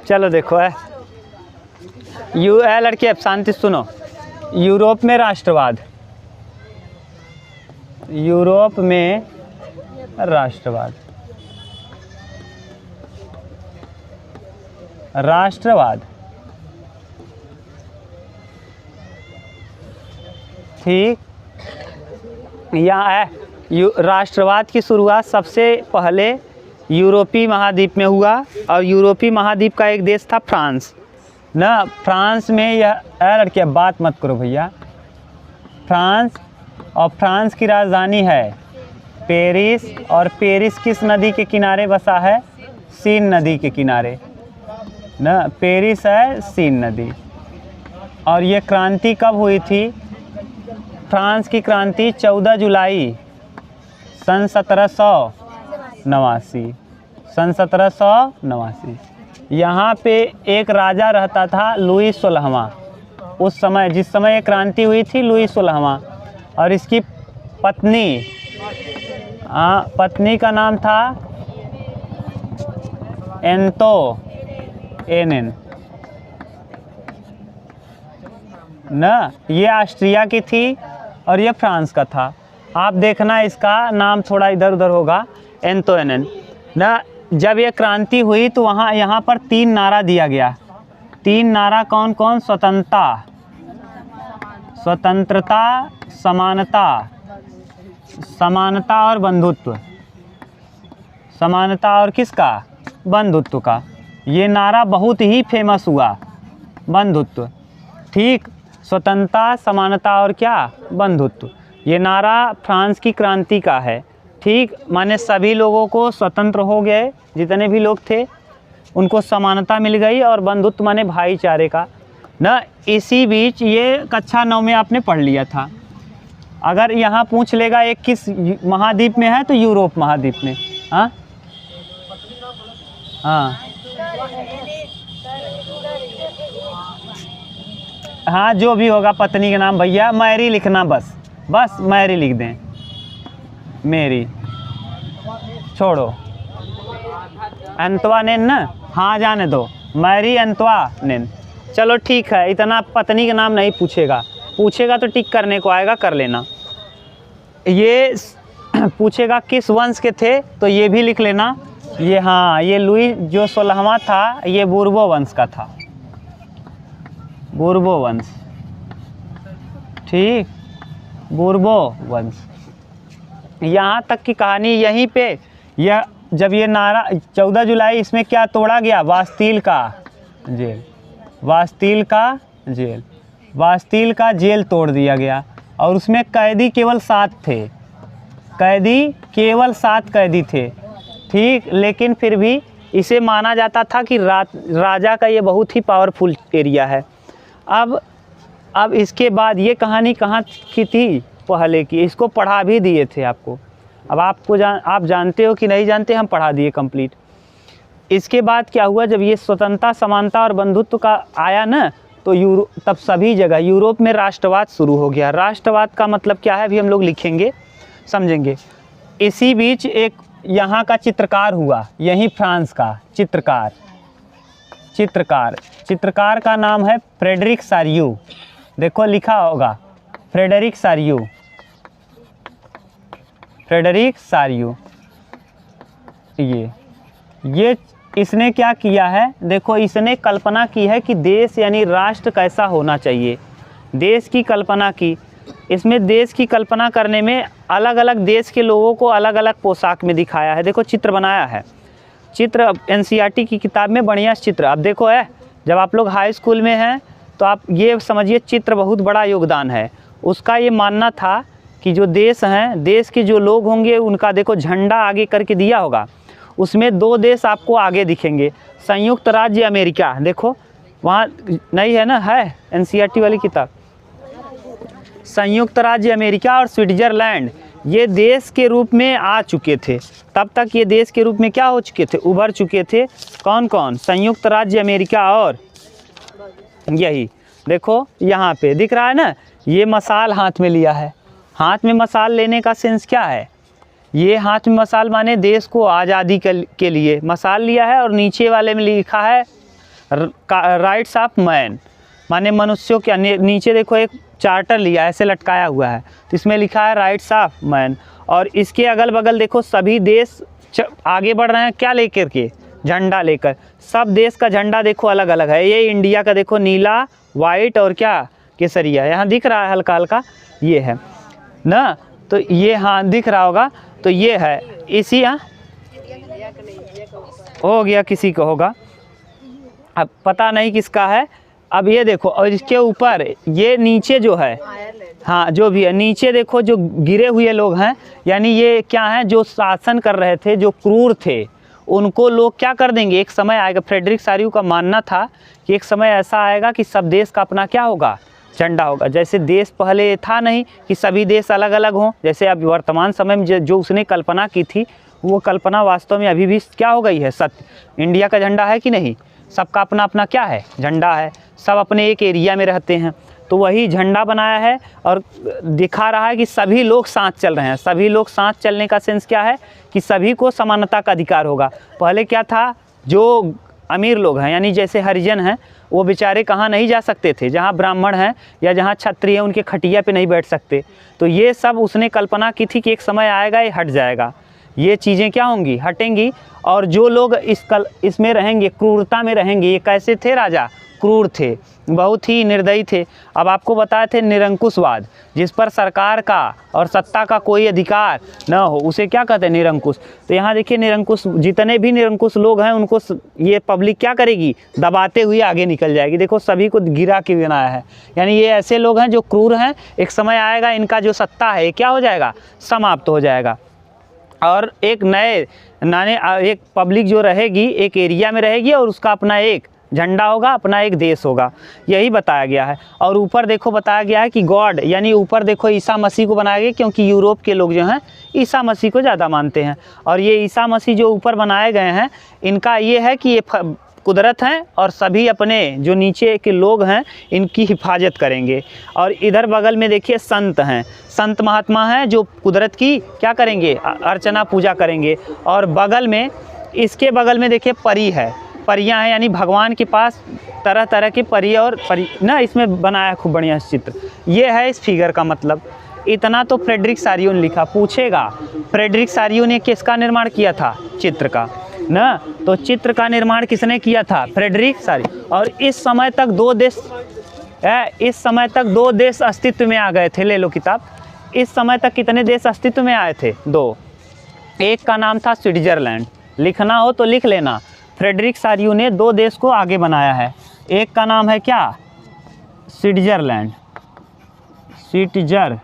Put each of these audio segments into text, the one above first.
चलो देखो लड़के अब शांति सुनो। यूरोप में राष्ट्रवाद, यूरोप में राष्ट्रवाद, राष्ट्रवाद, ठीक। यहाँ राष्ट्रवाद की शुरुआत सबसे पहले यूरोपीय महाद्वीप में हुआ और यूरोपीय महाद्वीप का एक देश था फ्रांस ना। फ्रांस में यह लड़के बात मत करो भैया। फ्रांस, और फ्रांस की राजधानी है पेरिस, और पेरिस किस नदी के किनारे बसा है? सीन नदी के किनारे ना। पेरिस है सीन नदी। और ये क्रांति कब हुई थी? फ्रांस की क्रांति 14 जुलाई सन 1789, सन 1789। यहाँ पे एक राजा रहता था लुई 16वां। उस समय जिस समय ये क्रांति हुई थी लुई 16वां, और इसकी पत्नी पत्नी का नाम था एंटोइन ना। ये ऑस्ट्रिया की थी और ये फ्रांस का था। आप देखना इसका नाम थोड़ा इधर उधर होगा, एंटोइन ना। जब ये क्रांति हुई तो यहाँ पर 3 नारा दिया गया। 3 नारा कौन कौन? स्वतंत्रता, स्वतंत्रता, समानता, समानता और बंधुत्व, समानता और किसका? बंधुत्व का। ये नारा बहुत ही फेमस हुआ, बंधुत्व, ठीक। स्वतंत्रता, समानता और क्या? बंधुत्व। ये नारा फ्रांस की क्रांति का है, ठीक। माने सभी लोगों को स्वतंत्र हो गए, जितने भी लोग थे उनको समानता मिल गई, और बंधुत्व माने भाईचारे का ना। इसी बीच ये कक्षा 9 में आपने पढ़ लिया था। अगर यहाँ पूछ लेगा एक किस महाद्वीप में है, तो यूरोप महाद्वीप में। हाँ हाँ हाँ, जो भी होगा पत्नी का नाम भैया मैरी लिखना, बस मैरी लिख दें, मेरी छोड़ो, एंतवानेन ना। हाँ जाने दो, मैरी एंतवानेन। चलो ठीक है, इतना पत्नी का नाम नहीं पूछेगा, पूछेगा तो टिक करने को आएगा, कर लेना। ये पूछेगा किस वंश के थे, तो ये भी लिख लेना। ये हाँ, ये लुई जो 16वां था ये बूर्बो वंश का था, बूर्बो वंश, ठीक, बूर्बो वंश। यहाँ तक की कहानी यहीं पे। यह जब ये नारा 14 जुलाई, इसमें क्या तोड़ा गया? बास्तील का जेल, बास्तील का जेल, बास्तील का जेल तोड़ दिया गया, और उसमें कैदी केवल 7 थे, कैदी केवल 7 कैदी थे, ठीक। लेकिन फिर भी इसे माना जाता था कि राजा का ये बहुत ही पावरफुल एरिया है। अब इसके बाद ये कहानी कहाँ की थी? पहले की, इसको पढ़ा भी दिए थे आपको। अब आप जानते हो कि नहीं जानते, हम पढ़ा दिए कंप्लीट। इसके बाद क्या हुआ? जब ये स्वतंत्रता, समानता और बंधुत्व का आया ना, तो तब सभी जगह यूरोप में राष्ट्रवाद शुरू हो गया। राष्ट्रवाद का मतलब क्या है, अभी हम लोग लिखेंगे, समझेंगे। इसी बीच एक यहाँ का चित्रकार हुआ, यही फ्रांस का चित्रकार का नाम है फ्रेडरिक सारियू। देखो लिखा होगा फ्रेडरिक सारियू, फ्रेडरिक सारियू। ये इसने क्या किया है? देखो, इसने कल्पना की है कि देश यानी राष्ट्र कैसा होना चाहिए, देश की कल्पना की। इसमें देश की कल्पना करने में अलग अलग देश के लोगों को अलग अलग पोशाक में दिखाया है। देखो चित्र बनाया है, चित्र एनसीईआरटी की किताब में बढ़िया चित्र। अब देखो जब आप लोग हाई स्कूल में हैं तो आप ये समझिए चित्र बहुत बड़ा योगदान है। उसका ये मानना था कि जो देश हैं, देश के जो लोग होंगे उनका देखो झंडा आगे करके दिया होगा, उसमें 2 देश आपको आगे दिखेंगे। संयुक्त राज्य अमेरिका, देखो वहाँ नहीं है ना, है एनसीईआरटी वाली किताब। संयुक्त राज्य अमेरिका और स्विट्ज़रलैंड ये देश के रूप में आ चुके थे। तब तक ये देश के रूप में क्या हो चुके थे? उभर चुके थे। कौन कौन? संयुक्त राज्य अमेरिका और यही देखो यहाँ पे दिख रहा है ना, ये मसाल हाथ में लिया है। हाथ में मसाल लेने का सेंस क्या है? ये हाथ में मसाल माने देश को आज़ादी के लिए मसाल लिया है, और नीचे वाले में लिखा है राइट्स ऑफ मैन माने मनुष्यों के नीचे देखो एक चार्टर लिया ऐसे लटकाया हुआ है, तो इसमें लिखा है राइट्स ऑफ मैन। और इसके अगल बगल देखो सभी देश आगे बढ़ रहे हैं क्या लेकर के, झंडा लेकर। सब देश का झंडा देखो अलग अलग है। ये इंडिया का देखो नीला, वाइट और क्या केसरिया, यहाँ दिख रहा है हल्का हल्का, ये है ना, तो ये हाँ दिख रहा होगा, तो ये है इसी यहाँ हो गया, किसी का होगा, अब पता नहीं किसका है। अब ये देखो, और इसके ऊपर ये नीचे जो है, हाँ जो भी है नीचे देखो जो गिरे हुए लोग हैं, यानी ये क्या है, जो शासन कर रहे थे, जो क्रूर थे, उनको लोग क्या कर देंगे, एक समय आएगा। फ्रेडरिक सारियू का मानना था कि एक समय ऐसा आएगा कि सब देश का अपना क्या होगा, झंडा होगा। जैसे देश पहले था नहीं कि सभी देश अलग अलग हों, जैसे अब वर्तमान समय में जो उसने कल्पना की थी, वो कल्पना वास्तव में अभी भी क्या हो गई है, सत्य। इंडिया का झंडा है कि नहीं, सबका अपना अपना क्या है, झंडा है, सब अपने एक एरिया में रहते हैं, तो वही झंडा बनाया है और दिखा रहा है कि सभी लोग साथ चल रहे हैं। सभी लोग साथ चलने का सेंस क्या है कि सभी को समानता का अधिकार होगा। पहले क्या था, जो अमीर लोग हैं यानी जैसे हरिजन हैं, वो बेचारे कहाँ नहीं जा सकते थे, जहाँ ब्राह्मण हैं या जहाँ क्षत्रिय हैं उनके खटिया पे नहीं बैठ सकते। तो ये सब उसने कल्पना की थी कि एक समय आएगा ये हट जाएगा, ये चीज़ें क्या होंगी, हटेंगी। और जो लोग इसमें रहेंगे, क्रूरता में रहेंगे, ये कैसे थे, राजा क्रूर थे, बहुत ही निर्दयी थे। अब आपको बताए थे निरंकुशवाद, जिस पर सरकार का और सत्ता का कोई अधिकार न हो, उसे क्या कहते हैं, निरंकुश। तो यहाँ देखिए निरंकुश, जितने भी निरंकुश लोग हैं उनको ये पब्लिक क्या करेगी, दबाते हुए आगे निकल जाएगी। देखो सभी को गिरा के बनाया है, यानी ये ऐसे लोग हैं जो क्रूर हैं, एक समय आएगा इनका जो सत्ता है क्या हो जाएगा, समाप्त हो जाएगा। और एक एक पब्लिक जो रहेगी एक एरिया में रहेगी और उसका अपना एक झंडा होगा, अपना एक देश होगा, यही बताया गया है। और ऊपर देखो बताया गया है कि गॉड, यानी ऊपर देखो ईसा मसीह को बनाया गया, क्योंकि यूरोप के लोग जो हैं ईसा मसीह को ज़्यादा मानते हैं। और ये ईसा मसीह जो ऊपर बनाए गए हैं, इनका ये है कि ये कुदरत हैं और सभी अपने जो नीचे के लोग हैं इनकी हिफाजत करेंगे। और इधर बगल में देखिए संत हैं, संत महात्मा हैं जो कुदरत की क्या करेंगे, अर्चना पूजा करेंगे। और बगल में, इसके बगल में देखिए परी है, परियां हैं, यानी भगवान के पास तरह तरह के परी और परी ना इसमें बनाया खूब बढ़िया चित्र। ये है इस फिगर का मतलब। इतना तो फ्रेडरिक सारियू ने लिखा। पूछेगा फ्रेडरिक सारियू ने किसका निर्माण किया था, चित्र का ना, तो चित्र का निर्माण किसने किया था, फ्रेडरिक सारियू। और इस समय तक दो देश अस्तित्व में आ गए थे। ले लो किताब, इस समय तक कितने देश अस्तित्व में आए थे, 2। एक का नाम था स्विट्जरलैंड, लिखना हो तो लिख लेना। फ्रेडरिक सारियू ने 2 देश को आगे बनाया है। एक का नाम है क्या, स्विट्जरलैंड, स्विट्जरलैंड,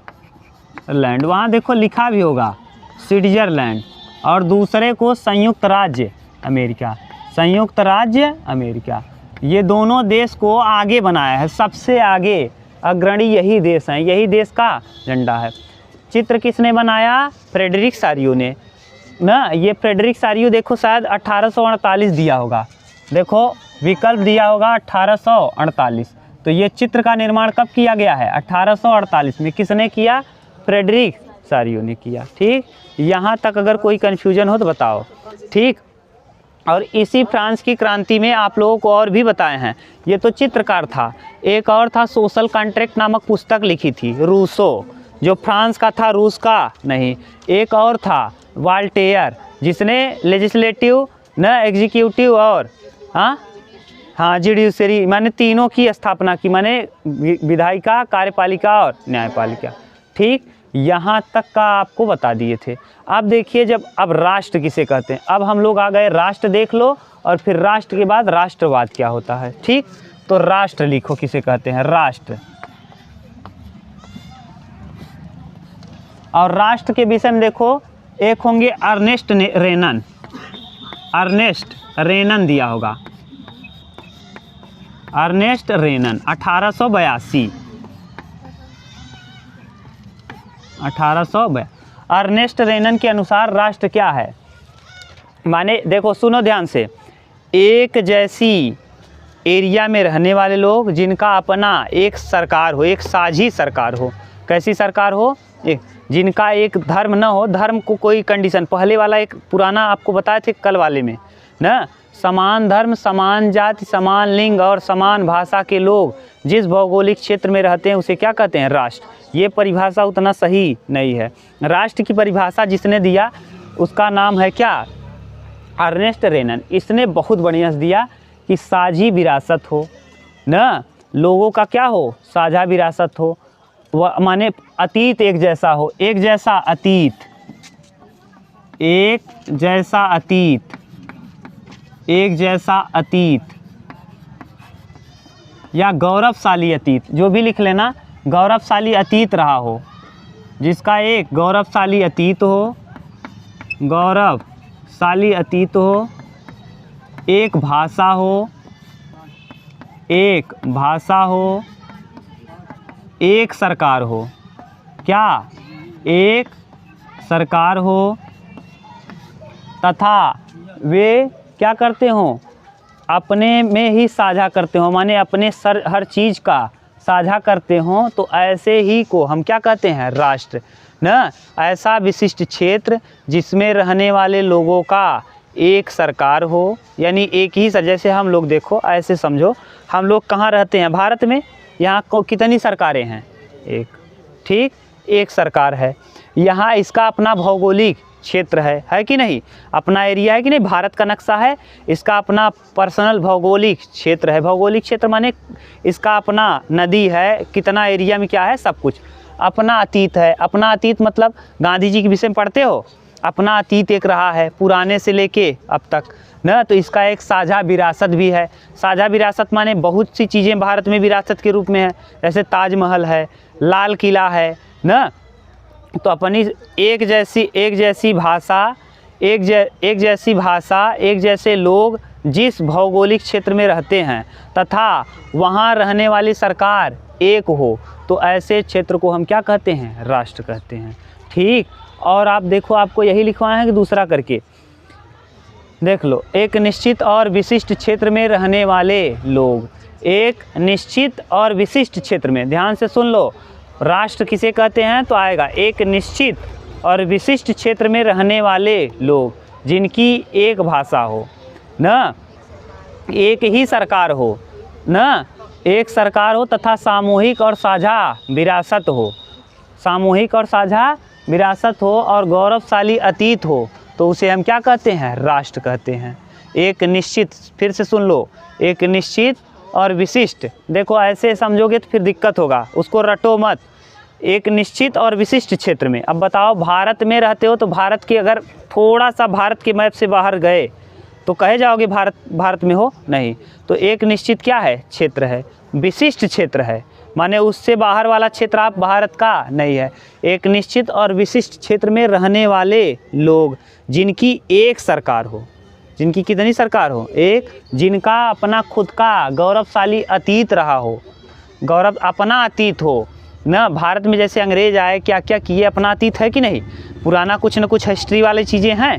वहाँ देखो लिखा भी होगा स्विट्जरलैंड। और दूसरे को संयुक्त राज्य अमेरिका, संयुक्त राज्य अमेरिका। ये दोनों देश को आगे बनाया है, सबसे आगे अग्रणी यही देश हैं, यही देश का झंडा है। चित्र किसने बनाया, फ्रेडरिक सारियू ने ना। ये फ्रेडरिक सारियू देखो शायद 1848 दिया होगा, देखो विकल्प दिया होगा 1848। तो ये चित्र का निर्माण कब किया गया है, 1848 में। किसने किया, फ्रेडरिक सारियू ने किया। ठीक, यहाँ तक अगर कोई कन्फ्यूजन हो तो बताओ। ठीक, और इसी फ्रांस की क्रांति में आप लोगों को और भी बताए हैं। ये तो चित्रकार था, एक और था सोशल कॉन्ट्रैक्ट नामक पुस्तक लिखी थी रूसो, जो फ्रांस का था, रूस का नहीं। एक और था वाल्टेयर, जिसने लेजिस्लेटिव न एग्जीक्यूटिव और जुडिशरी माने तीनों की स्थापना की, माने विधायिका, कार्यपालिका और न्यायपालिका। ठीक, यहाँ तक का आपको बता दिए थे। अब देखिए जब अब राष्ट्र किसे कहते हैं, अब हम लोग आ गए राष्ट्र, देख लो, और फिर राष्ट्र के बाद राष्ट्रवाद क्या होता है। ठीक, तो राष्ट्र लिखो किसे कहते हैं, राष्ट्र। और राष्ट्र के विषय में देखो, एक होंगे अर्नेस्ट रेनन, अर्नेस्ट रेनन दिया होगा, अर्नेस्ट रेनन 1882। अर्नेस्ट रेनन के अनुसार राष्ट्र क्या है, माने देखो सुनो ध्यान से, एक जैसी एरिया में रहने वाले लोग जिनका अपना एक सरकार हो, एक साझी सरकार हो। कैसी सरकार हो, एक जिनका एक धर्म न हो, धर्म को कोई कंडीशन, पहले वाला एक पुराना आपको बताए थे कल वाले में, ना। समान धर्म, समान जाति, समान लिंग और समान भाषा के लोग जिस भौगोलिक क्षेत्र में रहते हैं उसे क्या कहते हैं? राष्ट्र। ये परिभाषा उतना सही नहीं है। राष्ट्र की परिभाषा जिसने दिया उसका नाम है क्या? अर्नेस्ट रेनन। इसने बहुत बढ़िया दिया कि साझी विरासत हो ना, लोगों का क्या हो? साझा विरासत हो, वह माने अतीत एक जैसा हो, एक जैसा अतीत, एक जैसा अतीत, एक जैसा अतीत या गौरवशाली अतीत, जो भी लिख लेना, गौरवशाली अतीत रहा हो, जिसका एक गौरवशाली अतीत हो, गौरवशाली अतीत हो, एक भाषा हो, एक भाषा हो, एक सरकार हो, क्या? एक सरकार हो, तथा वे क्या करते हो? अपने में ही साझा करते हो, माने अपने हर चीज़ का साझा करते हो, तो ऐसे ही को हम क्या कहते हैं? राष्ट्र ना। ऐसा विशिष्ट क्षेत्र जिसमें रहने वाले लोगों का एक सरकार हो, यानी एक ही जैसे हम लोग देखो, ऐसे समझो हम लोग कहाँ रहते हैं? भारत में। यहाँ को कितनी सरकारें हैं? एक, ठीक, एक सरकार है। यहाँ इसका अपना भौगोलिक क्षेत्र है कि नहीं? अपना एरिया है कि नहीं? भारत का नक्शा है, इसका अपना पर्सनल भौगोलिक क्षेत्र है। भौगोलिक क्षेत्र माने इसका अपना नदी है, कितना एरिया में क्या है, सब कुछ। अपना अतीत है, अपना अतीत मतलब गांधी जी के विषय में पढ़ते हो, अपना अतीत एक रहा है पुराने से लेके अब तक ना। तो इसका एक साझा विरासत भी है। साझा विरासत माने बहुत सी चीज़ें भारत में विरासत के रूप में है, जैसे ताजमहल है, लाल किला है ना। तो अपनी एक जैसी भाषा, एक जैसी भाषा, एक जैसे लोग जिस भौगोलिक क्षेत्र में रहते हैं तथा वहाँ रहने वाली सरकार एक हो, तो ऐसे क्षेत्र को हम क्या कहते हैं? राष्ट्र कहते हैं। ठीक। और आप देखो, आपको यही लिखवाए हैं कि दूसरा करके देख लो। एक निश्चित और विशिष्ट क्षेत्र में रहने वाले लोग, एक निश्चित और विशिष्ट क्षेत्र में, ध्यान से सुन लो, राष्ट्र किसे कहते हैं? तो आएगा एक निश्चित और विशिष्ट क्षेत्र में रहने वाले लोग जिनकी एक भाषा हो ना, एक ही सरकार हो ना, एक सरकार हो तथा सामूहिक और साझा विरासत हो, सामूहिक और साझा विरासत हो और गौरवशाली अतीत हो, तो उसे हम क्या कहते हैं? राष्ट्र कहते हैं। एक निश्चित, फिर से सुन लो, एक निश्चित और विशिष्ट, देखो ऐसे समझोगे तो फिर दिक्कत होगा, उसको रटो मत। एक निश्चित और विशिष्ट क्षेत्र में, अब बताओ भारत में रहते हो तो भारत की, अगर थोड़ा सा भारत के मैप से बाहर गए तो कहे जाओगे भारत में हो? नहीं। तो एक निश्चित क्या है? क्षेत्र है, विशिष्ट क्षेत्र है, माने उससे बाहर वाला क्षेत्र आप भारत का नहीं है। एक निश्चित और विशिष्ट क्षेत्र में रहने वाले लोग जिनकी एक सरकार हो, जिनकी कितनी सरकार हो? एक, जिनका अपना खुद का गौरवशाली अतीत रहा हो, गौरव अपना अतीत हो ना। भारत में जैसे अंग्रेज आए, क्या क्या किए, अपना अतीत है कि नहीं? पुराना कुछ न कुछ हिस्ट्री वाली चीज़ें हैं।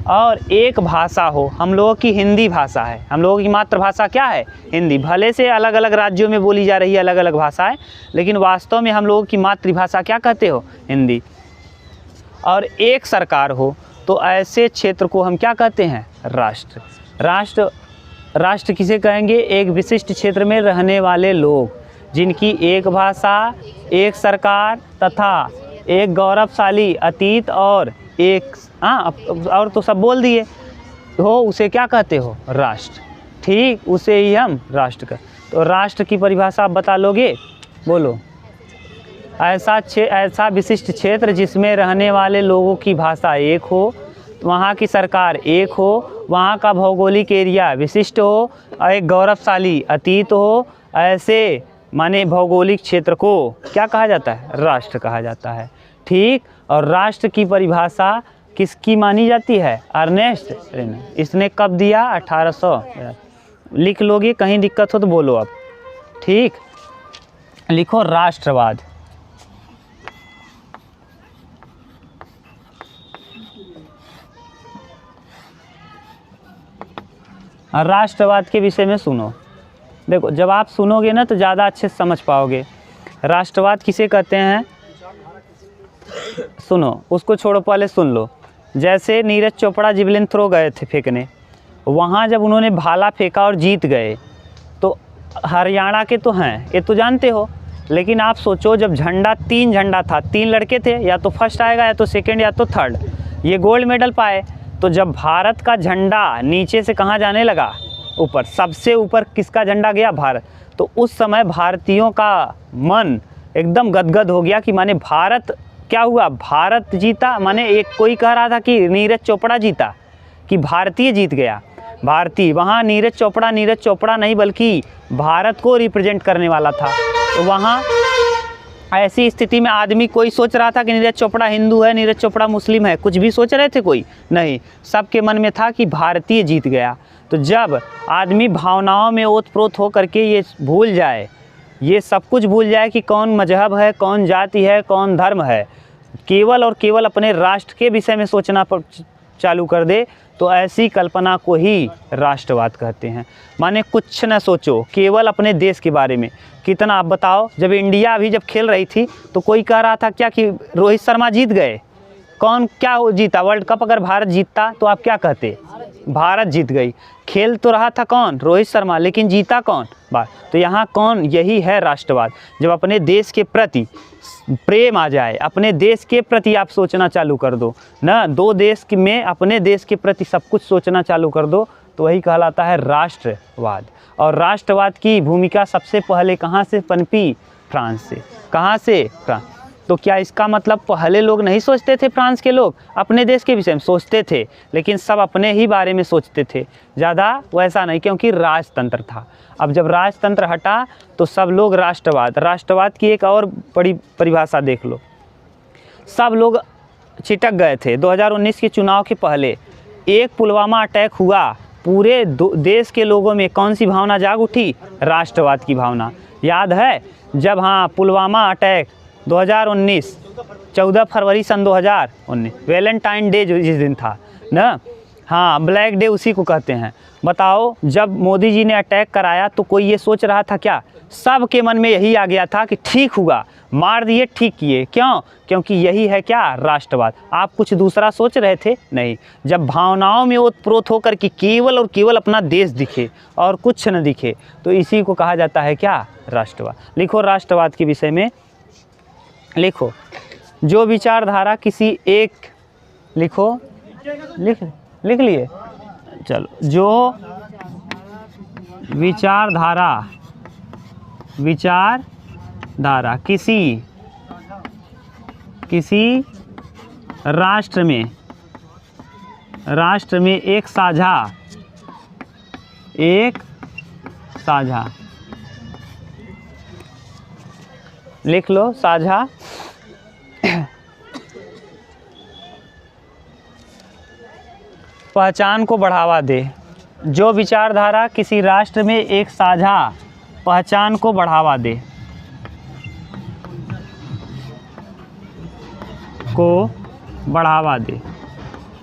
और एक भाषा हो, हम लोगों की हिंदी भाषा है, हम लोगों की मातृभाषा क्या है? हिंदी। भले से अलग अलग राज्यों में बोली जा रही है अलग अलग भाषाएं, लेकिन वास्तव में हम लोगों की मातृभाषा क्या कहते हो? हिंदी। और एक सरकार हो, तो ऐसे क्षेत्र को हम क्या कहते हैं? राष्ट्र। राष्ट्र किसे कहेंगे? एक विशिष्ट क्षेत्र में रहने वाले लोग जिनकी एक भाषा, एक सरकार तथा एक गौरवशाली अतीत और एक, और तो सब बोल दिए हो, उसे क्या कहते हो? राष्ट्र। ठीक, उसे ही हम राष्ट्र का। तो राष्ट्र की परिभाषा आप बता लोगे? बोलो। ऐसा विशिष्ट क्षेत्र जिसमें रहने वाले लोगों की भाषा एक हो, वहाँ की सरकार एक हो, वहाँ का भौगोलिक एरिया विशिष्ट हो और एक गौरवशाली अतीत हो, ऐसे माने भौगोलिक क्षेत्र को क्या कहा जाता है? राष्ट्र कहा जाता है। ठीक। और राष्ट्र की परिभाषा किसकी मानी जाती है? अर्नेस्ट रेनन। इसने कब दिया? 1800। लिख लोगे, कहीं दिक्कत हो तो बोलो अब। ठीक, लिखो राष्ट्रवाद। राष्ट्रवाद के विषय में सुनो। देखो, जब आप सुनोगे ना तो ज़्यादा अच्छे से समझ पाओगे। राष्ट्रवाद किसे कहते हैं? सुनो, उसको छोड़ो, पहले सुन लो। जैसे नीरज चोपड़ा जिवलिन थ्रो गए थे फेंकने, वहाँ जब उन्होंने भाला फेंका और जीत गए, तो हरियाणा के तो हैं, ये तो जानते हो, लेकिन आप सोचो जब झंडा 3 झंडा था, 3 लड़के थे, या तो फर्स्ट आएगा या तो सेकंड या तो थर्ड, ये गोल्ड मेडल पाए। तो जब भारत का झंडा नीचे से कहाँ जाने लगा, ऊपर, सबसे ऊपर किसका झंडा गया, भारत। तो उस समय भारतीयों का मन एकदम गदगद हो गया कि माने भारत, क्या हुआ, भारत जीता, माने एक कोई कह रहा था कि नीरज चोपड़ा जीता, कि भारतीय जीत गया, भारतीय। वहाँ नीरज चोपड़ा नहीं बल्कि भारत को रिप्रेजेंट करने वाला था। तो वहाँ ऐसी स्थिति में आदमी, कोई सोच रहा था कि नीरज चोपड़ा हिंदू है, नीरज चोपड़ा मुस्लिम है, कुछ भी सोच रहे थे कोई नहीं, सबके मन में था कि भारतीय जीत गया। तो जब आदमी भावनाओं में ओतप्रोत हो करके ये भूल जाए, ये सब कुछ भूल जाए कि कौन मजहब है, कौन जाति है, कौन धर्म है, केवल और केवल अपने राष्ट्र के विषय में सोचना चालू कर दे, तो ऐसी कल्पना को ही राष्ट्रवाद कहते हैं। माने कुछ न सोचो, केवल अपने देश के बारे में। कितना आप बताओ, जब इंडिया अभी जब खेल रही थी तो कोई कह रहा था क्या कि रोहित शर्मा जीत गए, कौन क्या जीता वर्ल्ड कप, अगर भारत जीतता तो आप क्या कहते, भारत जीत गई। खेल तो रहा था कौन, रोहित शर्मा, लेकिन जीता कौन, भारत। तो यहाँ कौन, यही है राष्ट्रवाद। जब अपने देश के प्रति प्रेम आ जाए, अपने देश के प्रति आप सोचना चालू कर दो ना, दो देश में अपने देश के प्रति सब कुछ सोचना चालू कर दो, तो वही कहलाता है राष्ट्रवाद। और राष्ट्रवाद की भूमिका सबसे पहले कहाँ से पनपी, फ्रांस से। कहाँ से, फ्रांस। तो क्या इसका मतलब पहले लोग नहीं सोचते थे, फ्रांस के लोग अपने देश के विषय में सोचते थे, लेकिन सब अपने ही बारे में सोचते थे, ज़्यादा वैसा नहीं, क्योंकि राजतंत्र था। अब जब राजतंत्र हटा तो सब लोग राष्ट्रवाद की एक और बड़ी परिभाषा देख लो। सब लोग चिटक गए थे 2019 के चुनाव के पहले, एक पुलवामा अटैक हुआ, पूरे देश के लोगों में कौन सी भावना जाग उठी, राष्ट्रवाद की भावना। याद है जब, हाँ, पुलवामा अटैक 2019, 14 फरवरी सन 2019, वैलेंटाइन डे जिस दिन था ना, हाँ, ब्लैक डे उसी को कहते हैं। बताओ जब मोदी जी ने अटैक कराया तो कोई ये सोच रहा था क्या, सब के मन में यही आ गया था कि ठीक हुआ, मार दिए, ठीक किए, क्यों, क्योंकि यही है क्या, राष्ट्रवाद। आप कुछ दूसरा सोच रहे थे, नहीं। जब भावनाओं में ओतप्रोत होकर कि केवल और केवल अपना देश दिखे और कुछ न दिखे, तो इसी को कहा जाता है क्या, राष्ट्रवाद। लिखो राष्ट्रवाद के विषय में, लिखो जो विचारधारा किसी एक, लिखो, लिख लिए, चलो, जो विचारधारा किसी राष्ट्र में एक साझा, लिख लो, साझा पहचान को बढ़ावा दे। जो विचारधारा किसी राष्ट्र में एक साझा पहचान को बढ़ावा दे,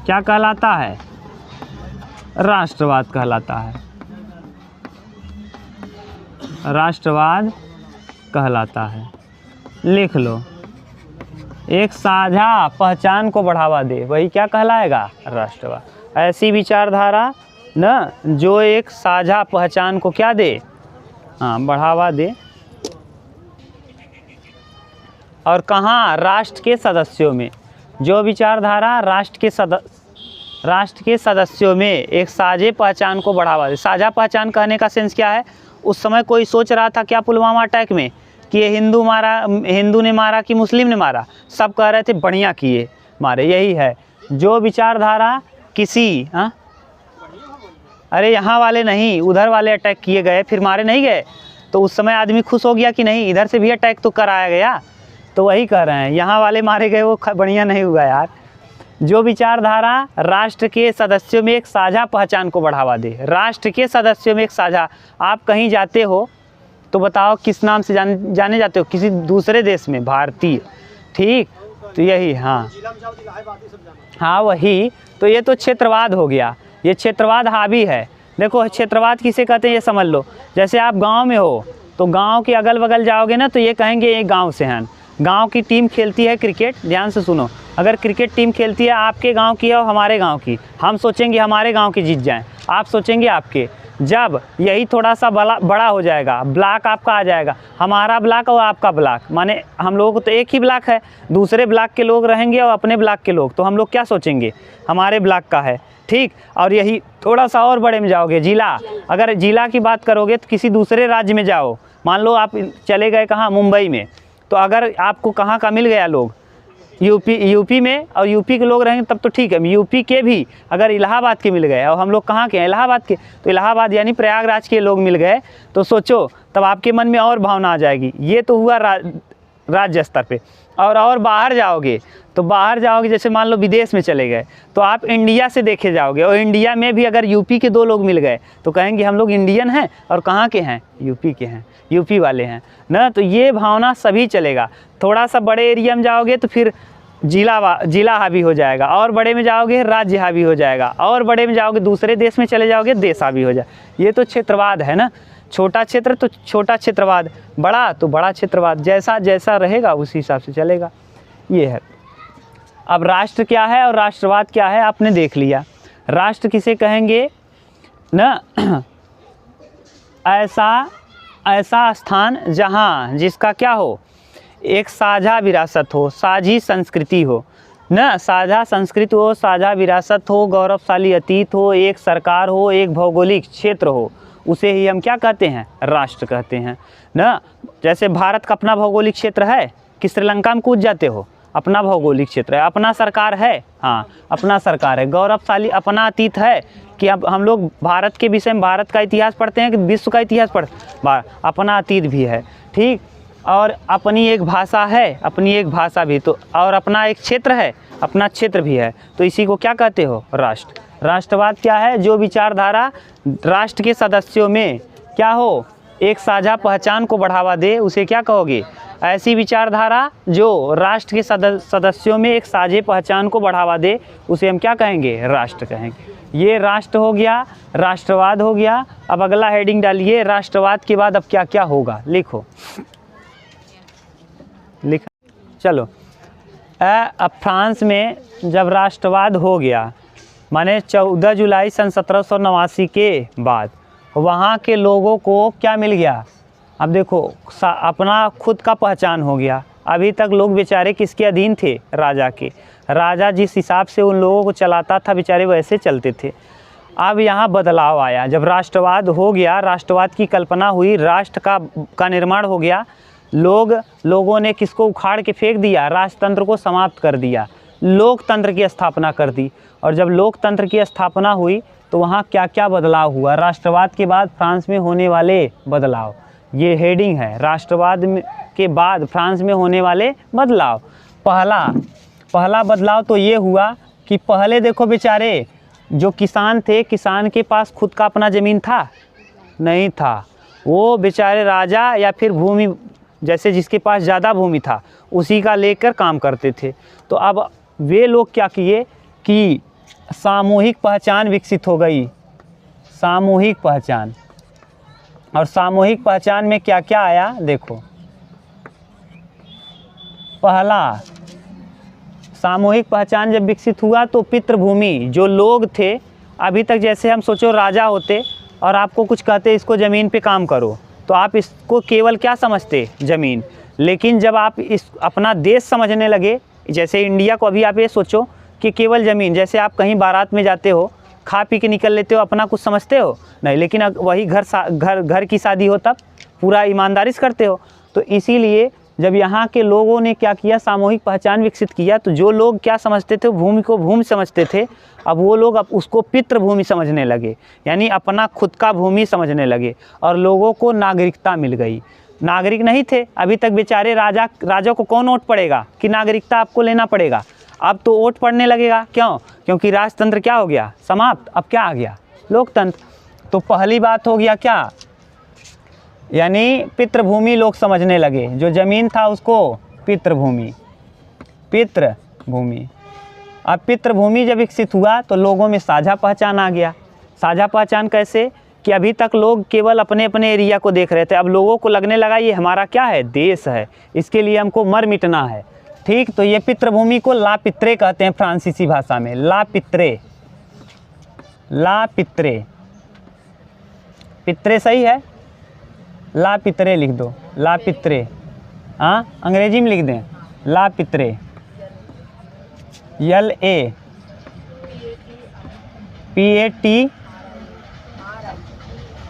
क्या कहलाता है, राष्ट्रवाद कहलाता है, राष्ट्रवाद कहलाता है। लिख लो, एक साझा पहचान को बढ़ावा दे, वही क्या कहलाएगा, राष्ट्रवाद। ऐसी विचारधारा न जो एक साझा पहचान को क्या दे, हाँ, बढ़ावा दे। और कहाँ, राष्ट्र के सदस्यों में। जो विचारधारा राष्ट्र के सदस्यों में एक साझे पहचान को बढ़ावा दे। साझा पहचान कहने का सेंस क्या है, उस समय कोई सोच रहा था क्या पुलवामा अटैक में कि ये हिंदू ने मारा कि मुस्लिम ने मारा, सब कह रहे थे बढ़िया किए, मारे, यही है। जो विचारधारा किसी, हाँ, अरे यहाँ वाले नहीं, उधर वाले अटैक किए गए, फिर मारे नहीं गए, तो उस समय आदमी खुश हो गया कि नहीं, इधर से भी अटैक तो कराया गया, तो वही कह रहे हैं, यहाँ वाले मारे गए वो बढ़िया नहीं हुआ यार। जो विचारधारा राष्ट्र के सदस्यों में एक साझा पहचान को बढ़ावा दे, राष्ट्र के सदस्यों में एक साझा। आप कहीं जाते हो तो बताओ किस नाम से जाने जाते हो, किसी दूसरे देश में, भारतीय, ठीक, तो यही, हाँ वही। तो ये तो क्षेत्रवाद हो गया, ये क्षेत्रवाद हावी है। देखो क्षेत्रवाद किसे कहते हैं ये समझ लो। जैसे आप गांव में हो तो गांव के अगल बगल जाओगे ना तो ये कहेंगे ये गांव से हैं। गांव की टीम खेलती है क्रिकेट, ध्यान से सुनो, अगर क्रिकेट टीम खेलती है आपके गांव की और हमारे गांव की, हम सोचेंगे हमारे गांव की जीत जाए। आप सोचेंगे आपके, जब यही थोड़ा सा बड़ा हो जाएगा, ब्लॉक आपका आ जाएगा, हमारा ब्लॉक और आपका ब्लॉक, माने हम लोगों को तो एक ही ब्लॉक है, दूसरे ब्लॉक के लोग रहेंगे और अपने ब्लॉक के लोग, तो हम लोग क्या सोचेंगे, हमारे ब्लॉक का है, ठीक। और यही थोड़ा सा और बड़े में जाओगे, जिला, अगर जिला की बात करोगे तो किसी दूसरे राज्य में जाओ, मान लो आप चले गए कहाँ, मुंबई में, तो अगर आपको कहाँ का मिल गया लोग, यूपी में, और यूपी के लोग रहेंगे तब तो ठीक है, यूपी के भी अगर इलाहाबाद के मिल गए, और हम लोग कहाँ के हैं, इलाहाबाद के, तो इलाहाबाद यानी प्रयागराज के लोग मिल गए, तो सोचो तब आपके मन में और भावना आ जाएगी। ये तो हुआ राज्य स्तर पे। और बाहर जाओगे तो बाहर जाओगे, जैसे मान लो विदेश में चले गए, तो आप इंडिया से देखे जाओगे, और इंडिया में भी अगर यूपी के 2 लोग मिल गए तो कहेंगे हम लोग इंडियन हैं, और कहाँ के हैं, यूपी के हैं, यूपी वाले हैं ना। तो ये भावना सभी चलेगा। थोड़ा सा बड़े एरिया में जाओगे तो फिर जिला हावी हो जाएगा, और बड़े में जाओगे राज्य हावी हो जाएगा, और बड़े में जाओगे दूसरे देश में चले जाओगे देश हावी हो जाए। ये तो क्षेत्रवाद है ना, छोटा क्षेत्र तो छोटा क्षेत्रवाद, बड़ा तो बड़ा क्षेत्रवाद, जैसा जैसा रहेगा उसी हिसाब से चलेगा। ये है। अब राष्ट्र क्या है और राष्ट्रवाद क्या है आपने देख लिया। राष्ट्र किसे कहेंगे ना, ऐसा स्थान जहाँ जिसका क्या हो, एक साझा विरासत हो, साझी संस्कृति हो ना, साझा संस्कृति हो, साझा विरासत हो, गौरवशाली अतीत हो, एक सरकार हो, एक भौगोलिक क्षेत्र हो, उसे ही हम क्या कहते हैं, राष्ट्र कहते हैं ना। जैसे भारत का अपना भौगोलिक क्षेत्र है कि श्रीलंका में कूद जाते हो, अपना भौगोलिक क्षेत्र है, अपना सरकार है, हाँ अपना सरकार है, गौरवशाली अपना अतीत है कि अब हम लोग भारत के विषय में भारत का इतिहास पढ़ते हैं कि विश्व का इतिहास अपना अतीत भी है, ठीक। और अपनी एक भाषा है, अपनी एक भाषा भी, तो और अपना एक क्षेत्र है, अपना क्षेत्र भी है, तो इसी को क्या कहते हो, राष्ट्र। राष्ट्रवाद क्या है, जो विचारधारा राष्ट्र के सदस्यों में क्या हो, एक साझा पहचान को बढ़ावा दे, उसे क्या कहोगे, ऐसी विचारधारा जो राष्ट्र के सदस्यों में एक साझे पहचान को बढ़ावा दे, उसे हम क्या कहेंगे, राष्ट्र कहेंगे। ये राष्ट्र हो गया, राष्ट्रवाद हो गया। अब अगला हेडिंग डालिए, राष्ट्रवाद के बाद अब क्या क्या होगा, लिखो, लिखा चलो। अब फ्रांस में जब राष्ट्रवाद हो गया, माने 14 जुलाई सन 1789 के बाद वहाँ के लोगों को क्या मिल गया, अब देखो अपना खुद का पहचान हो गया। अभी तक लोग बेचारे किसके अधीन थे, राजा के। राजा जिस हिसाब से उन लोगों को चलाता था बेचारे वैसे चलते थे। अब यहाँ बदलाव आया, जब राष्ट्रवाद हो गया, राष्ट्रवाद की कल्पना हुई, राष्ट्र का निर्माण हो गया, लोगों ने किसको उखाड़ के फेंक दिया, राजतंत्र को समाप्त कर दिया, लोकतंत्र की स्थापना कर दी। और जब लोकतंत्र की स्थापना हुई तो वहाँ क्या क्या बदलाव हुआ, राष्ट्रवाद के बाद फ्रांस में होने वाले बदलाव, ये हेडिंग है, राष्ट्रवाद के बाद फ्रांस में होने वाले बदलाव। पहला बदलाव तो ये हुआ कि पहले देखो बेचारे जो किसान थे, किसान के पास खुद का अपना ज़मीन था नहीं था, वो बेचारे राजा या फिर भूमि, जैसे जिसके पास ज़्यादा भूमि था उसी का लेकर काम करते थे। तो अब वे लोग क्या किए कि सामूहिक पहचान विकसित हो गई, सामूहिक पहचान। और सामूहिक पहचान में क्या क्या आया देखो, पहला सामूहिक पहचान जब विकसित हुआ तो पितृभूमि, जो लोग थे, अभी तक जैसे हम सोचो राजा होते और आपको कुछ कहते इसको ज़मीन पे काम करो, तो आप इसको केवल क्या समझते, ज़मीन। लेकिन जब आप इस अपना देश समझने लगे, जैसे इंडिया को, अभी आप ये सोचो कि केवल ज़मीन, जैसे आप कहीं बारात में जाते हो, खा पी के निकल लेते हो, अपना कुछ समझते हो नहीं, लेकिन वही घर की शादी हो तब पूरा ईमानदारी से करते हो। तो इसीलिए जब यहाँ के लोगों ने क्या किया, सामूहिक पहचान विकसित किया, तो जो लोग क्या समझते थे, भूमि को भूमि समझते थे, अब वो लोग अब उसको पितृभूमि समझने लगे, यानी अपना खुद का भूमि समझने लगे। और लोगों को नागरिकता मिल गई। नागरिक नहीं थे अभी तक बेचारे, राजा को कौन वोट पड़ेगा कि नागरिकता आपको लेना पड़ेगा, अब तो वोट पड़ने लगेगा। क्यों? क्योंकि राजतंत्र क्या हो गया, समाप्त। अब क्या आ गया, लोकतंत्र। तो पहली बात हो गया क्या, यानी पितृभूमि लोग समझने लगे, जो ज़मीन था उसको पितृभूमि। अब पितृभूमि जब विकसित हुआ तो लोगों में साझा पहचान आ गया। साझा पहचान कैसे कि अभी तक लोग केवल अपने अपने एरिया को देख रहे थे, अब लोगों को लगने लगा ये हमारा क्या है, देश है, इसके लिए हमको मर मिटना है। ठीक, तो ये पितृभूमि को ला पित्रे कहते हैं फ्रांसीसी भाषा में, ला पित्रे। पित्रे सही है, ला पित्रे लिख दो, ला पित्रे। हाँ, अंग्रेजी में लिख दें ला पित्रे, LA PAT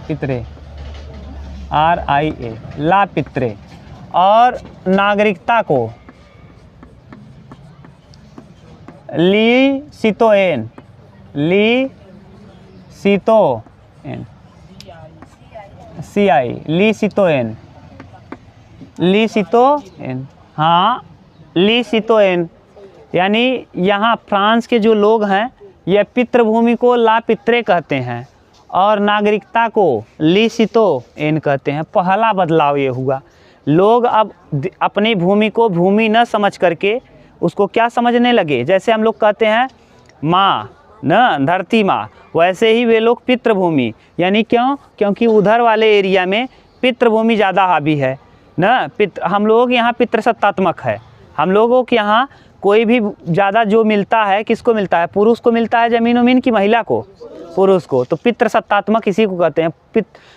पित्रे, RIA, ला पित्रे। और नागरिकता को ली सितोएन, ली सितोएन, CI, ली सितोएन, ली सितोएन। हाँ, ली सितोएन, यानी यहाँ फ्रांस के जो लोग हैं ये पितृभूमि को ला पित्रे कहते हैं और नागरिकता को ली सितोएन कहते हैं। पहला बदलाव ये हुआ, लोग अब अपनी भूमि को भूमि न समझ करके उसको क्या समझने लगे, जैसे हम लोग कहते हैं माँ न धरती माँ, वैसे ही वे लोग पितृभूमि, यानी क्यों, क्योंकि उधर वाले एरिया में पितृभूमि ज़्यादा हावी है न। हम लोगों के यहाँ पितृसत्तात्मक है, हम लोगों के यहाँ कोई भी ज़्यादा जो मिलता है किसको मिलता है, पुरुष को मिलता है ज़मीन उमीन की महिला को, पुरुष को। तो पितृसत्तात्मक इसी को कहते हैं,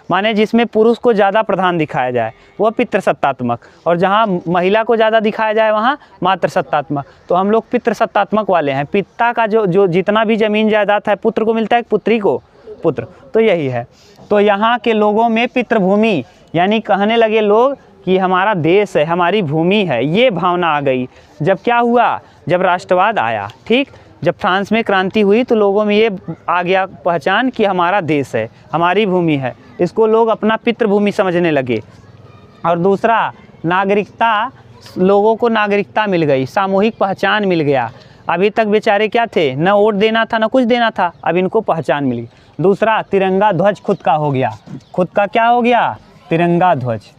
माने जिसमें पुरुष को ज़्यादा प्रधान दिखाया जाए वह पितृसत्तात्मक, और जहाँ महिला को ज़्यादा दिखाया जाए वहाँ मातृसत्तात्मक। तो हम लोग पितृसत्तात्मक वाले हैं। पिता का जो जितना भी ज़मीन जायदाद है पुत्र को मिलता है, पुत्री को पुत्र, तो यही है। तो यहाँ के लोगों में पितृभूमि यानी कहने लगे लोग कि हमारा देश है, हमारी भूमि है, ये भावना आ गई। जब क्या हुआ, जब राष्ट्रवाद आया, ठीक, जब फ्रांस में क्रांति हुई तो लोगों में ये आ गया पहचान कि हमारा देश है, हमारी भूमि है, इसको लोग अपना पितृभूमि समझने लगे। और दूसरा, नागरिकता, लोगों को नागरिकता मिल गई, सामूहिक पहचान मिल गया। अभी तक बेचारे क्या थे, न वोट देना था न कुछ देना था, अब इनको पहचान मिली। दूसरा, तिरंगा ध्वज खुद का हो गया। खुद का क्या हो गया, तिरंगा ध्वज,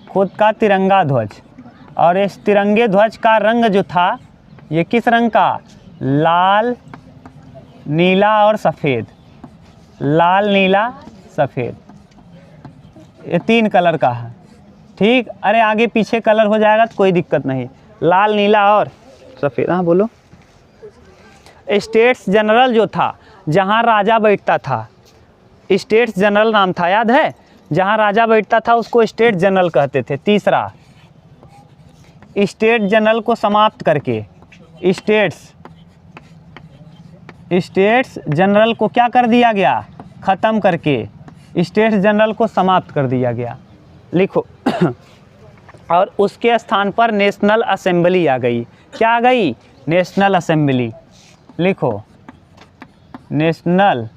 खुद का तिरंगा ध्वज। और इस तिरंगे ध्वज का रंग जो था ये किस रंग का, लाल, नीला और सफ़ेद, लाल, नीला, सफ़ेद, ये 3 कलर का है, ठीक। अरे आगे पीछे कलर हो जाएगा तो कोई दिक्कत नहीं, लाल, नीला और सफ़ेद। हाँ बोलो। स्टेट्स जनरल जो था, जहाँ राजा बैठता था, स्टेट्स जनरल नाम था, याद है, जहाँ राजा बैठता था उसको स्टेट जनरल कहते थे। तीसरा, स्टेट जनरल को समाप्त करके स्टेट्स जनरल को क्या कर दिया गया, ख़त्म करके स्टेट्स जनरल को समाप्त कर दिया गया। लिखो और उसके स्थान पर नेशनल असेंबली आ गई। क्या आ गई, नेशनल असेंबली। लिखो, नेशनल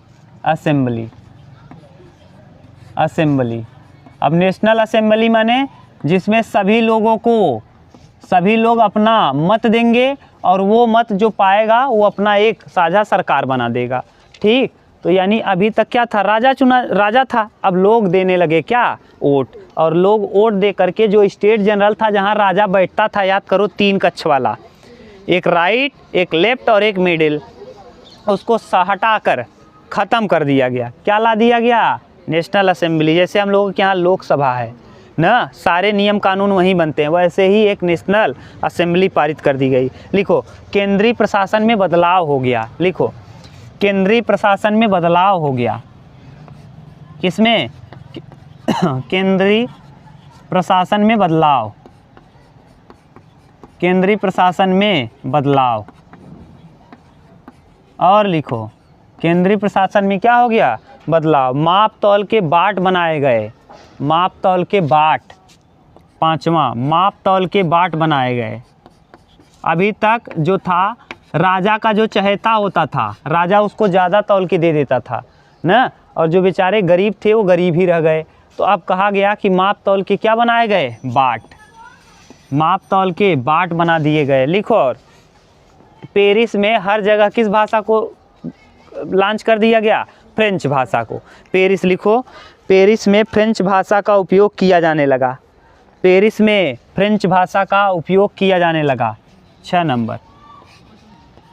असेंबली, असेंबली। अब नेशनल असेंबली माने जिसमें सभी लोग अपना मत देंगे और वो मत जो पाएगा वो अपना एक साझा सरकार बना देगा, ठीक। तो यानी अभी तक क्या था, राजा था, अब लोग देने लगे क्या, वोट। और लोग वोट दे करके जो स्टेट जनरल था जहाँ राजा बैठता था, याद करो 3 कक्ष वाला, एक राइट, एक लेफ्ट और एक मिडिल, उसको हटा कर ख़त्म कर दिया गया। क्या ला दिया गया, नेशनल असेंबली। जैसे हम लोगों के यहाँ लोकसभा है ना, सारे नियम कानून वहीं बनते हैं, वैसे ही एक नेशनल असेंबली पारित कर दी गई। लिखो, केंद्रीय प्रशासन में बदलाव हो गया। लिखो, केंद्रीय प्रशासन में बदलाव हो गया। किसमें, केंद्रीय प्रशासन में बदलाव, केंद्रीय प्रशासन में बदलाव। और लिखो, केंद्रीय प्रशासन में क्या हो गया, बदलाव। माप तौल के बाट बनाए गए, माप तौल के बाट। 5वां, माप तौल के बाट बनाए गए। अभी तक जो था, राजा का जो चहेता होता था, राजा उसको ज़्यादा तौल के दे देता था ना, और जो बेचारे गरीब थे वो गरीब ही रह गए। तो अब कहा गया कि माप तौल के क्या बनाए गए, बाट, माप तौल के बाट बना दिए गए। लिखो, और पेरिस में हर जगह किस भाषा को लॉन्च कर दिया गया, फ्रेंच भाषा को। पेरिस, लिखो, पेरिस में फ्रेंच भाषा का उपयोग किया जाने लगा। पेरिस में फ्रेंच भाषा का उपयोग किया जाने लगा। 6 नंबर,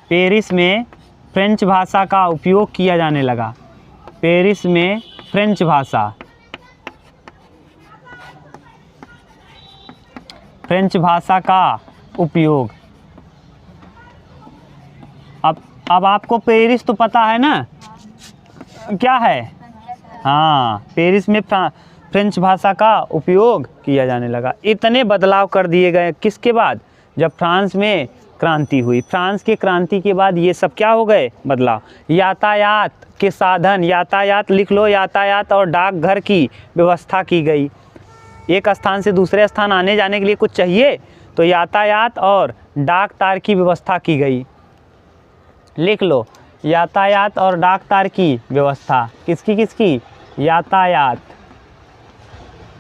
पेरिस में फ्रेंच भाषा का उपयोग किया जाने लगा। पेरिस में फ्रेंच भाषा, फ्रेंच भाषा का उपयोग। अब आपको पेरिस तो पता है ना, क्या है, हाँ, पेरिस में फ्रेंच भाषा का उपयोग किया जाने लगा। इतने बदलाव कर दिए गए किसके बाद, जब फ्रांस में क्रांति हुई। फ्रांस के क्रांति के बाद ये सब क्या हो गए बदलाव। यातायात के साधन, यातायात लिख लो, यातायात और डाकघर की व्यवस्था की गई। एक स्थान से दूसरे स्थान आने जाने के लिए कुछ चाहिए तो यातायात और डाक तार की व्यवस्था की गई। लिख लो, यातायात और डाक तार की व्यवस्था किसकी किसकी, यातायात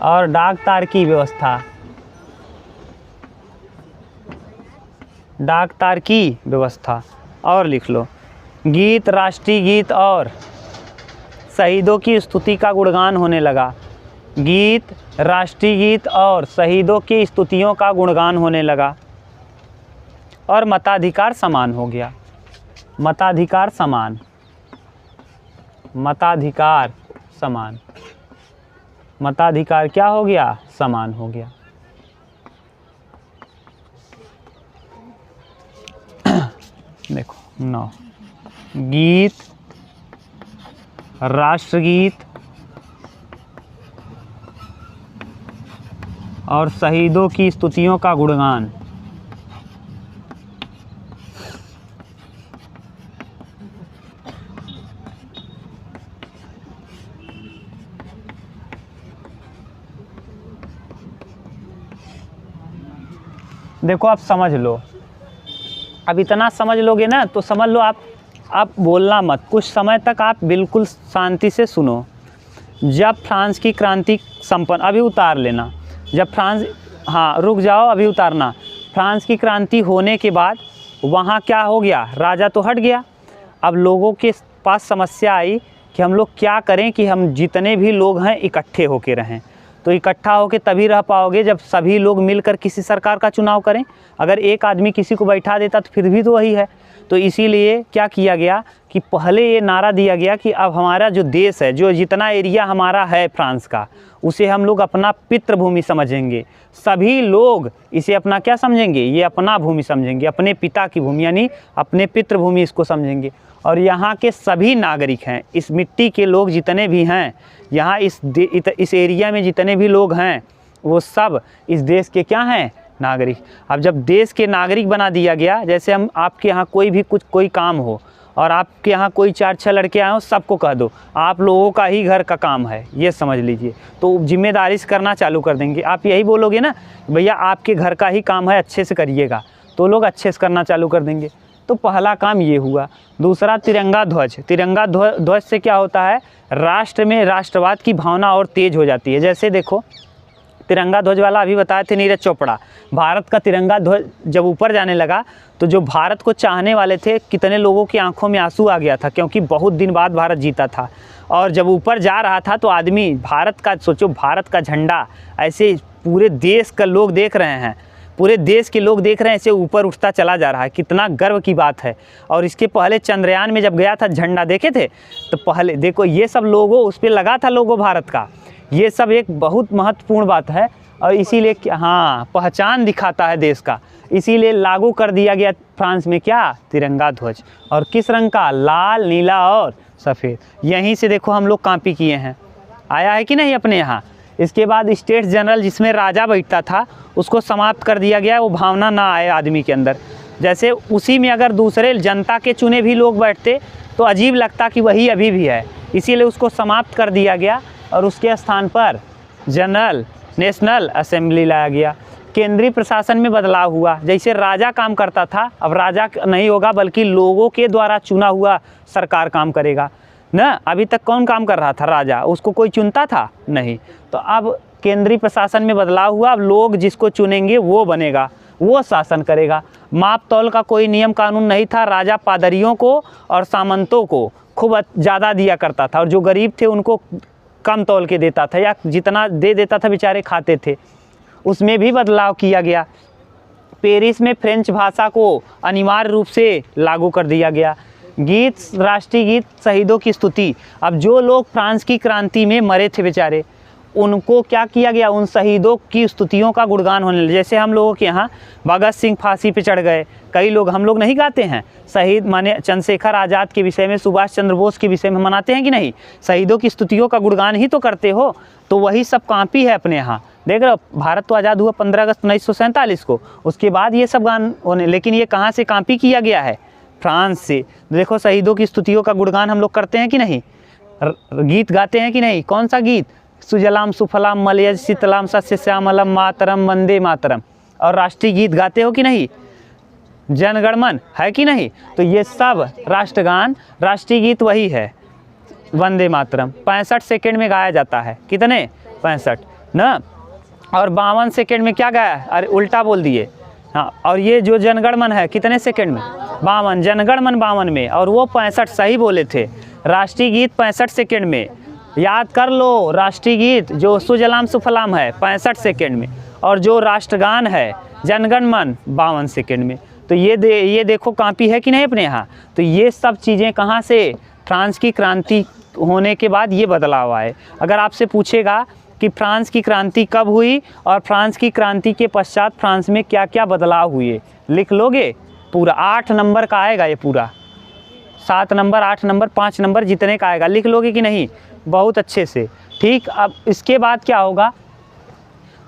और डाक तार की व्यवस्था, डाक तार की व्यवस्था। और लिख लो, गीत, राष्ट्रीय गीत और शहीदों की स्तुति का गुणगान होने लगा। गीत, राष्ट्रीय गीत और शहीदों की स्तुतियों का गुणगान होने लगा। और मताधिकार समान हो गया। मताधिकार समान, मताधिकार समान, मताधिकार क्या हो गया, समान हो गया। देखो 9, गीत, राष्ट्रगीत और शहीदों की स्तुतियों का गुणगान। देखो आप समझ लो, अब इतना समझ लोगे ना तो समझ लो आप बोलना मत, कुछ समय तक आप बिल्कुल शांति से सुनो। जब फ्रांस की क्रांति संपन्न, अभी उतार लेना, जब फ्रांस, हाँ रुक जाओ अभी उतारना। फ्रांस की क्रांति होने के बाद वहाँ क्या हो गया, राजा तो हट गया। अब लोगों के पास समस्या आई कि हम लोग क्या करें कि हम जितने भी लोग हैं इकट्ठे होके रहें। तो इकट्ठा होके तभी रह पाओगे जब सभी लोग मिलकर किसी सरकार का चुनाव करें। अगर एक आदमी किसी को बैठा देता तो फिर भी तो वही है। तो इसीलिए क्या किया गया कि पहले ये नारा दिया गया कि अब हमारा जो देश है, जो जितना एरिया हमारा है फ्रांस का, उसे हम लोग अपना पितृभूमि समझेंगे। सभी लोग इसे अपना क्या समझेंगे, ये अपना भूमि समझेंगे, अपने पिता की भूमि यानी अपने पितृभूमि इसको समझेंगे। और यहाँ के सभी नागरिक हैं, इस मिट्टी के लोग जितने भी हैं, यहाँ इस एरिया में जितने भी लोग हैं वो सब इस देश के क्या हैं, नागरिक। अब जब देश के नागरिक बना दिया गया, जैसे हम आपके यहाँ कोई भी कोई काम हो और आपके यहाँ कोई 4-6 लड़के आए हो, सबको कह दो आप लोगों का ही घर का काम है, ये समझ लीजिए। तो जिम्मेदारी से करना चालू कर देंगे। आप यही बोलोगे ना भैया आपके घर का ही काम है, अच्छे से करिएगा, तो लोग अच्छे से करना चालू कर देंगे। तो पहला काम ये हुआ। दूसरा, तिरंगा ध्वज। तिरंगा ध्वज से क्या होता है, राष्ट्र में राष्ट्रवाद की भावना और तेज हो जाती है। जैसे देखो तिरंगा ध्वज वाला अभी बताए थे नीरज चोपड़ा, भारत का तिरंगा ध्वज जब ऊपर जाने लगा तो जो भारत को चाहने वाले थे, कितने लोगों की आंखों में आंसू आ गया था, क्योंकि बहुत दिन बाद भारत जीता था। और जब ऊपर जा रहा था तो आदमी भारत का, सोचो भारत का झंडा ऐसे पूरे देश का लोग देख रहे हैं, पूरे देश के लोग देख रहे हैं, ऐसे ऊपर उठता चला जा रहा है, कितना गर्व की बात है। और इसके पहले चंद्रयान में जब गया था झंडा देखे थे, तो पहले देखो ये सब लोगो उस पर लगा था, लोगो भारत का, ये सब एक बहुत महत्वपूर्ण बात है। और इसीलिए हाँ, पहचान दिखाता है देश का, इसीलिए लागू कर दिया गया फ्रांस में क्या, तिरंगा ध्वज। और किस रंग का, लाल, नीला और सफ़ेद। यहीं से देखो हम लोग कॉपी किए हैं, आया है कि नहीं अपने यहाँ। इसके बाद स्टेट्स जनरल जिसमें राजा बैठता था उसको समाप्त कर दिया गया, वो भावना ना आए आदमी के अंदर। जैसे उसी में अगर दूसरे जनता के चुने भी लोग बैठते तो अजीब लगता कि वही अभी भी है, इसीलिए उसको समाप्त कर दिया गया और उसके स्थान पर जनरल नेशनल असेंबली लाया गया। केंद्रीय प्रशासन में बदलाव हुआ, जैसे राजा काम करता था अब राजा नहीं होगा बल्कि लोगों के द्वारा चुना हुआ सरकार काम करेगा ना। अभी तक कौन काम कर रहा था, राजा, उसको कोई चुनता था नहीं। तो अब केंद्रीय प्रशासन में बदलाव हुआ, अब लोग जिसको चुनेंगे वो बनेगा, वो शासन करेगा। माप तौल का कोई नियम कानून नहीं था, राजा पादरियों को और सामंतों को खूब ज़्यादा दिया करता था और जो गरीब थे उनको कम तौल के देता था, या जितना दे देता था बेचारे खाते थे। उसमें भी बदलाव किया गया। पेरिस में फ्रेंच भाषा को अनिवार्य रूप से लागू कर दिया गया। गीत, राष्ट्रीय गीत, शहीदों की स्तुति। अब जो लोग फ्रांस की क्रांति में मरे थे बेचारे, उनको क्या किया गया, उन शहीदों की स्तुतियों का गुणगान होने लगा। जैसे हम लोगों के यहाँ भगत सिंह फांसी पे चढ़ गए, कई लोग, हम लोग नहीं गाते हैं शहीद माने चंद्रशेखर आज़ाद के विषय में, सुभाष चंद्र बोस के विषय में मनाते हैं कि नहीं, शहीदों की स्तुतियों का गुणगान ही तो करते हो। तो वही सब कॉपी है अपने यहाँ। देख रहे हो, भारत तो आज़ाद हुआ 15 अगस्त 1947 को, उसके बाद ये सब गान होने, लेकिन ये कहाँ से कॉपी किया गया है, फ्रांस से। देखो शहीदों की स्तुतियों का गुणगान हम लोग करते हैं कि नहीं, गीत गाते हैं कि नहीं, कौन सा गीत, सुजलाम सुफलाम मलयज शीतलाम सस्य श्यामलम मातरम वंदे मातरम, और राष्ट्रीय गीत गाते हो कि नहीं, जनगणमन, है कि नहीं। तो ये सब राष्ट्रगान, राष्ट्रीय गीत वही है वंदे मातरम, 65 सेकेंड में गाया जाता है, कितने, 65 ना, और 52 सेकेंड में क्या गाया, अरे उल्टा बोल दिए, हाँ। और ये जो जनगणमन है कितने सेकेंड में, 52, जनगणमन 52 में, और वो 65, सही बोले थे। राष्ट्रीय गीत 65 सेकेंड में, याद कर लो, राष्ट्रीय गीत जो सुजलाम सुफलाम है 65 सेकेंड में, और जो राष्ट्रगान है जनगणमन 52 सेकेंड में। तो ये देखो कॉपी है कि नहीं अपने यहाँ। तो ये सब चीज़ें कहाँ से, फ्रांस की क्रांति होने के बाद ये बदलाव आए। अगर आपसे पूछेगा कि फ्रांस की क्रांति कब हुई और फ्रांस की क्रांति के पश्चात फ्रांस में क्या क्या बदलाव हुए, लिख लोगे पूरा, 8 नंबर का आएगा ये पूरा, 7 नंबर, 8 नंबर, 5 नंबर, जितने का आएगा, लिख लोगे कि नहीं, बहुत अच्छे से, ठीक। अब इसके बाद क्या होगा,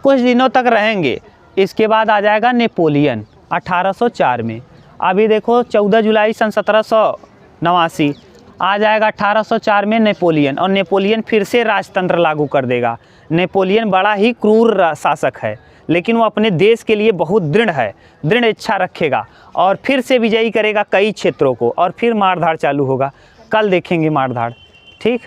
कुछ दिनों तक रहेंगे, इसके बाद आ जाएगा नेपोलियन 1804 में। अभी देखो 14 जुलाई सन 1789 आ जाएगा 1804 में नेपोलियन, और नेपोलियन फिर से राजतंत्र लागू कर देगा। नेपोलियन बड़ा ही क्रूर शासक है, लेकिन वो अपने देश के लिए बहुत दृढ़ है, दृढ़ इच्छा रखेगा, और फिर से विजयी करेगा कई क्षेत्रों को, और फिर मारधाड़ चालू होगा। कल देखेंगे मारधाड़, ठीक।